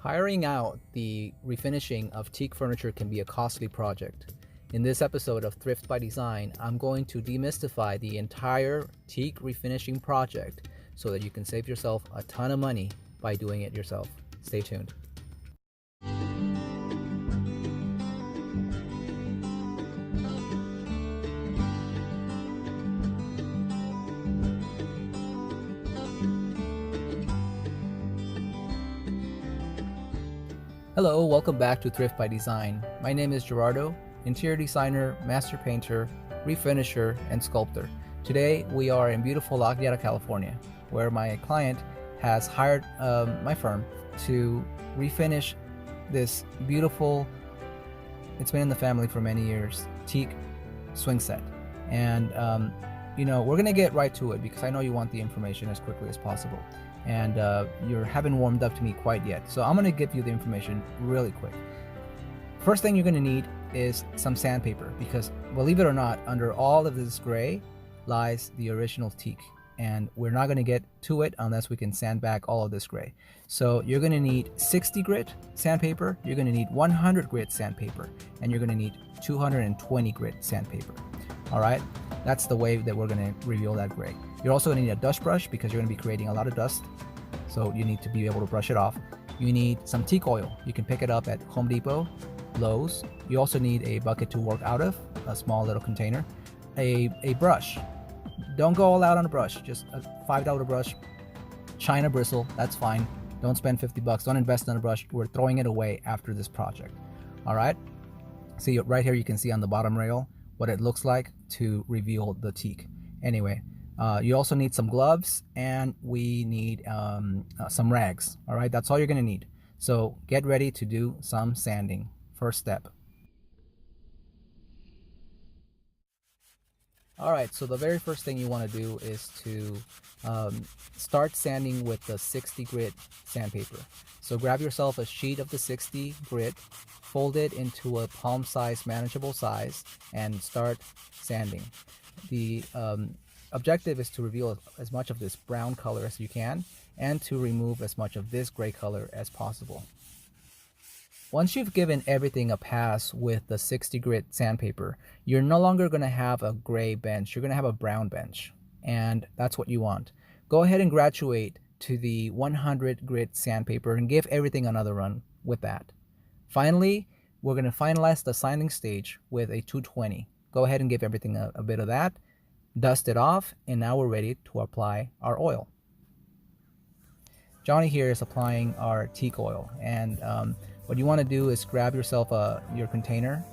Hiring out the refinishing of teak furniture can be a costly project. In this episode of Thrift by Design, I'm going to demystify the entire teak refinishing project so that you can save yourself a ton of money by doing it yourself. Stay tuned. Hello, welcome back to Thrift by Design. My name is Gerardo, interior designer, master painter, refinisher, and sculptor. Today we are in beautiful La Guardia, California, where my client has hired my firm to refinish this beautiful, it's been in the family for many years, teak swing set. And we're gonna get right to it because I know you want the information as quickly as possible. And you haven't warmed up to me quite yet. So I'm gonna give you the information really quick. First thing you're gonna need is some sandpaper, because believe it or not, under all of this gray lies the original teak. And we're not gonna get to it unless we can sand back all of this gray. So you're gonna need 60 grit sandpaper, you're gonna need 100 grit sandpaper, and you're gonna need 220 grit sandpaper. All right, that's the way that we're gonna reveal that gray. You're also gonna need a dust brush because you're gonna be creating a lot of dust. So you need to be able to brush it off. You need some teak oil. You can pick it up at Home Depot, Lowe's. You also need a bucket to work out of, a small little container. A brush. Don't go all out on a brush, just a $5 brush. China bristle, that's fine. Don't spend 50 bucks, don't invest in a brush. We're throwing it away after this project. All right? See, right here you can see on the bottom rail what it looks like to reveal the teak. Anyway, you also need some gloves, and we need some rags. All right, that's all you're gonna need. So get ready to do some sanding. First step. All right, so the very first thing you want to do is to start sanding with the 60 grit sandpaper. So grab yourself a sheet of the 60 grit, fold it into a palm size, manageable size, and start sanding. The objective is to reveal as much of this brown color as you can and to remove as much of this gray color as possible. Once you've given everything a pass with the 60 grit sandpaper, you're no longer going to have a gray bench, you're going to have a brown bench, and that's what you want. Go ahead and graduate to the 100 grit sandpaper and give everything another run with that. Finally, we're going to finalize the sanding stage with a 220. Go ahead and give everything a bit of that, dust it off, and now we're ready to apply our oil. Johnny here is applying our teak oil, and what you want to do is grab yourself your container,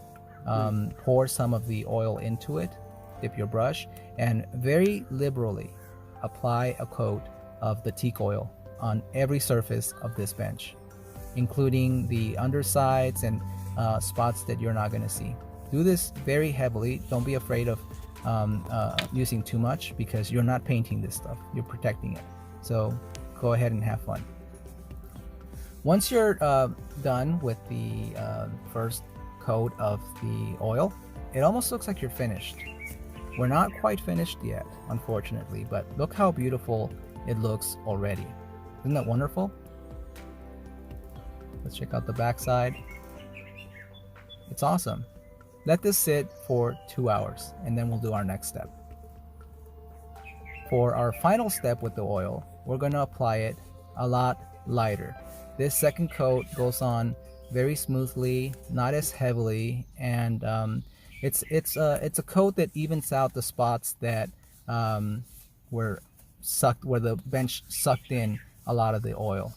pour some of the oil into it, dip your brush, and very liberally apply a coat of the teak oil on every surface of this bench, including the undersides and spots that you're not going to see. Do this very heavily. Don't be afraid of using too much, because you're not painting this stuff, you're protecting it. So go ahead and have fun. Once you're done with the first coat of the oil, it almost looks like you're finished. We're not quite finished yet, unfortunately, but look how beautiful it looks already. Isn't that wonderful? Let's check out the back side. It's awesome. Let this sit for 2 hours, and then we'll do our next step. For our final step with the oil, we're going to apply it a lot lighter. This second coat goes on very smoothly, not as heavily, and it's a coat that evens out the spots that were sucked, where the bench sucked in a lot of the oil.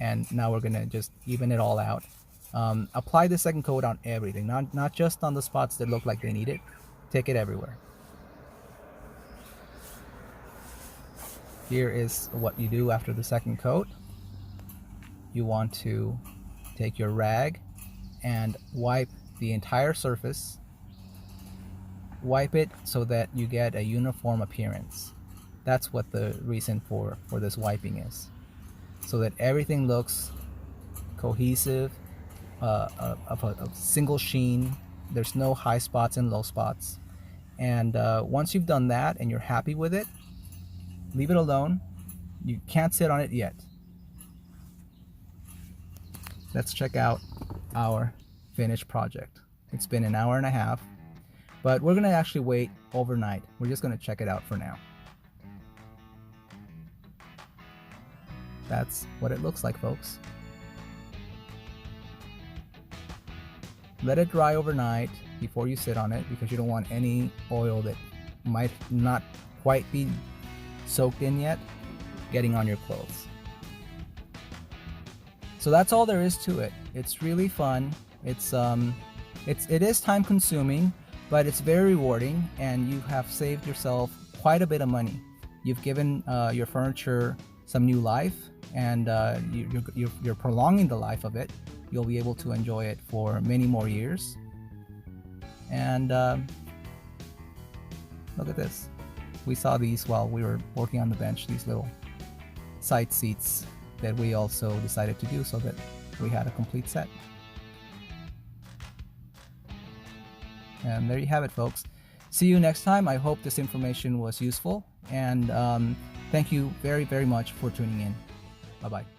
And now we're gonna just even it all out. Apply the second coat on everything, not just on the spots that look like they need it. Take it everywhere. Here is what you do after the second coat. You want to take your rag and wipe the entire surface. Wipe it so that you get a uniform appearance. That's what the reason for this wiping is. So that everything looks cohesive, of a single sheen. There's no high spots and low spots. And once you've done that and you're happy with it, leave it alone. You can't sit on it yet. let's check out our finished project. It's been an hour and a half, but we're gonna actually wait overnight. We're just gonna check it out for now. That's what it looks like, folks. Let it dry overnight before you sit on it, because you don't want any oil that might not quite be soaked in yet getting on your clothes. So that's all there is to it. It's really fun. It is time consuming, but it's very rewarding, and you have saved yourself quite a bit of money. You've given your furniture some new life, and you're prolonging the life of it. You'll be able to enjoy it for many more years. And look at this. We saw these while we were working on the bench, these little side seats that we also decided to do so that we had a complete set. And there you have it, folks. See you next time. I hope this information was useful, and thank you very, very much for tuning in. Bye-bye.